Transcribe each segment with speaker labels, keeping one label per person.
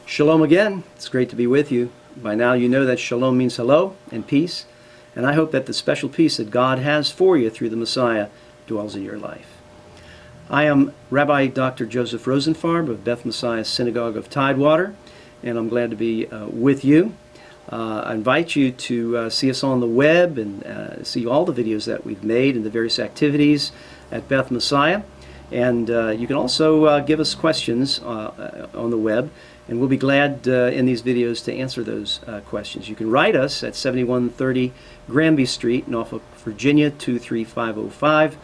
Speaker 1: Shalom again. It's great to be with you. By now you know that shalom means hello and peace, and I hope that the special peace that God has for you through the Messiah dwells in your life. I am Rabbi Dr. Joseph Rosenfarb of Beth Messiah Synagogue of Tidewater, and I'm glad to be with you. I invite you to see us on the web and see all the videos that we've made and the various activities at Beth Messiah. And you can also give us questions on the web, and we'll be glad in these videos to answer those questions. You can write us at 7130 Granby Street, Norfolk, Virginia 23505,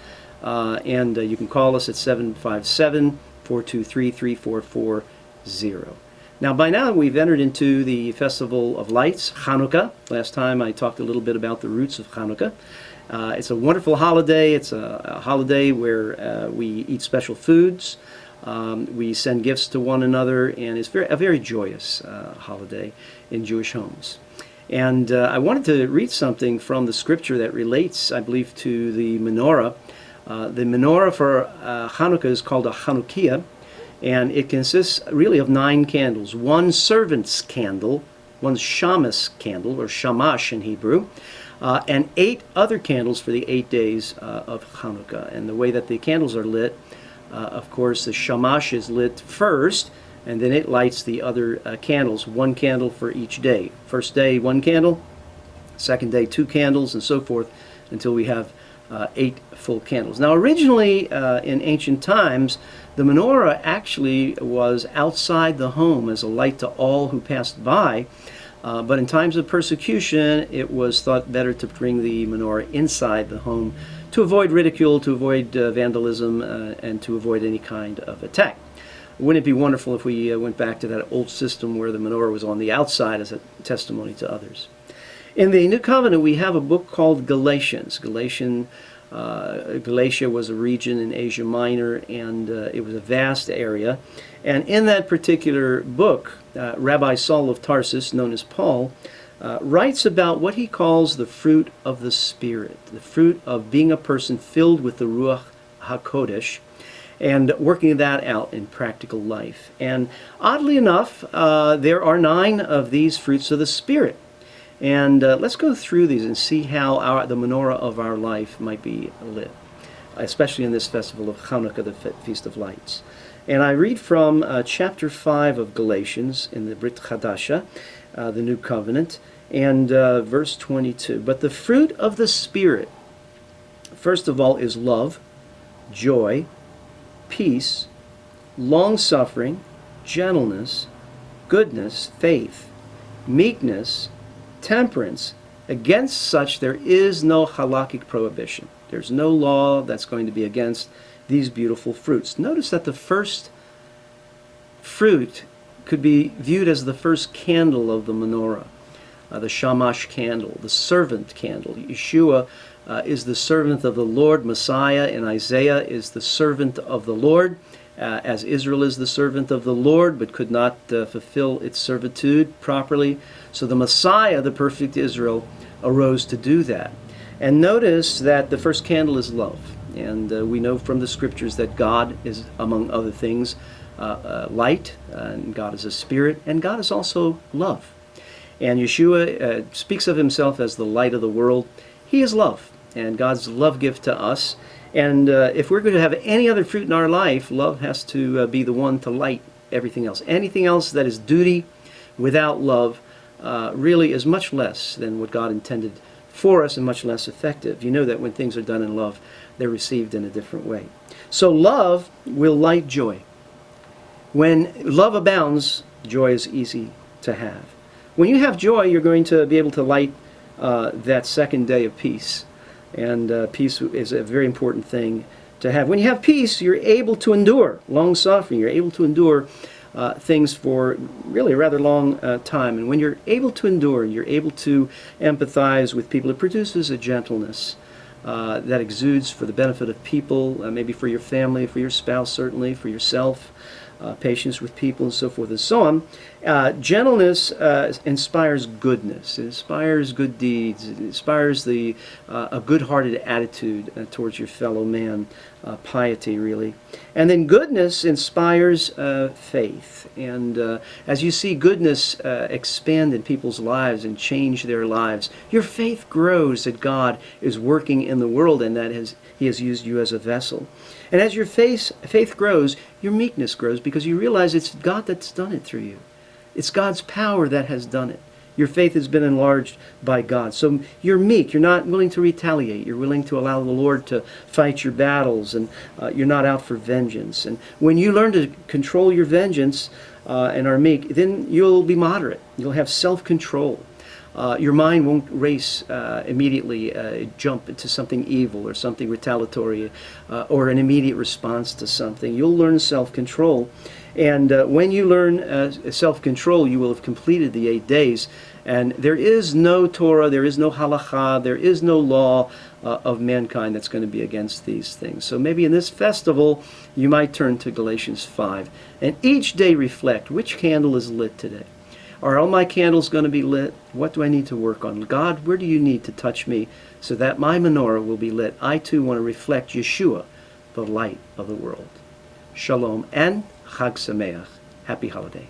Speaker 1: and you can call us at 757-423-3440. Now, by now we've entered into the Festival of Lights, Hanukkah. Last time I talked a little bit about the roots of Hanukkah. It's a wonderful holiday. It's a holiday where we eat special foods. We send gifts to one another, and it's a very joyous holiday in Jewish homes. And I wanted to read something from the scripture that relates, I believe, to the menorah. The menorah for Hanukkah is called a Chanukiah, and it consists really of 9 candles. One servant's candle, one shamash candle, or shamash in Hebrew, and 8 other candles for the 8 days of Hanukkah. And the way that the candles are lit, of course, the shamash is lit first, and then it lights the other candles, 1 candle for each day. First day, 1 candle, second day, 2 candles, and so forth, until we have 8 full candles. Now, originally, in ancient times, the menorah actually was outside the home as a light to all who passed by. But in times of persecution, it was thought better to bring the menorah inside the home to avoid ridicule, to avoid vandalism, and to avoid any kind of attack. Wouldn't it be wonderful if we went back to that old system where the menorah was on the outside as a testimony to others? In the New Covenant, we have a book called Galatians. Galatia was a region in Asia Minor, and it was a vast area. And in that particular book, Rabbi Saul of Tarsus, known as Paul, writes about what he calls the fruit of the Spirit, the fruit of being a person filled with the Ruach HaKodesh, and working that out in practical life. And oddly enough, there are 9 of these fruits of the Spirit. And let's go through these and see how the menorah of our life might be lit, especially in this festival of Hanukkah, the Feast of Lights. And I read from chapter 5 of Galatians in the Brit Chadasha, the New Covenant, and verse 22. But the fruit of the Spirit, first of all, is love, joy, peace, long-suffering, gentleness, goodness, faith, meekness, temperance. Against such there is no halakhic prohibition. There's no law that's going to be against these beautiful fruits. Notice that the first fruit could be viewed as the first candle of the menorah, the shamash candle, the servant candle. Yeshua is the servant of the Lord. Messiah in Isaiah is the servant of the Lord, as Israel is the servant of the Lord, but could not fulfill its servitude properly. So the Messiah, the perfect Israel, arose to do that. And notice that the first candle is love. And we know from the scriptures that God is, among other things, light, and God is a spirit, and God is also love. And Yeshua speaks of himself as the light of the world. He is love, and God's love gift to us. And if we're going to have any other fruit in our life, love has to be the one to light everything else. Anything else that is duty without love really is much less than what God intended for us and much less effective. You know that when things are done in love, they're received in a different way. So love will light joy. When love abounds, joy is easy to have. When you have joy, you're going to be able to light that second day of peace. And peace is a very important thing to have. When you have peace, you're able to endure long-suffering. You're able to endure things for really a rather long time. And when you're able to endure, you're able to empathize with people. It produces a gentleness that exudes for the benefit of people, maybe for your family, for your spouse, certainly, for yourself, patience with people, and so forth and so on. Gentleness inspires goodness. It inspires good deeds. It inspires a good-hearted attitude towards your fellow man. piety, really. And then goodness inspires faith. And as you see goodness expand in people's lives and change their lives, your faith grows that God is working in the world and that He has used you as a vessel. And as your faith grows, your meekness grows because you realize it's God that's done it through you. It's God's power that has done it. Your faith has been enlarged by God. So you're meek. You're not willing to retaliate. You're willing to allow the Lord to fight your battles, and you're not out for vengeance. And when you learn to control your vengeance and are meek, then you'll be moderate. You'll have self-control. Your mind won't race immediately, jump into something evil or something retaliatory or an immediate response to something. You'll learn self-control. And when you learn self-control, you will have completed the 8 days. And there is no Torah, there is no halakha, there is no law of mankind that's going to be against these things. So maybe in this festival, you might turn to Galatians 5. And each day reflect, which candle is lit today? Are all my candles going to be lit? What do I need to work on? God, where do you need to touch me so that my menorah will be lit? I too want to reflect Yeshua, the light of the world. Shalom and Chag Sameach. Happy holiday.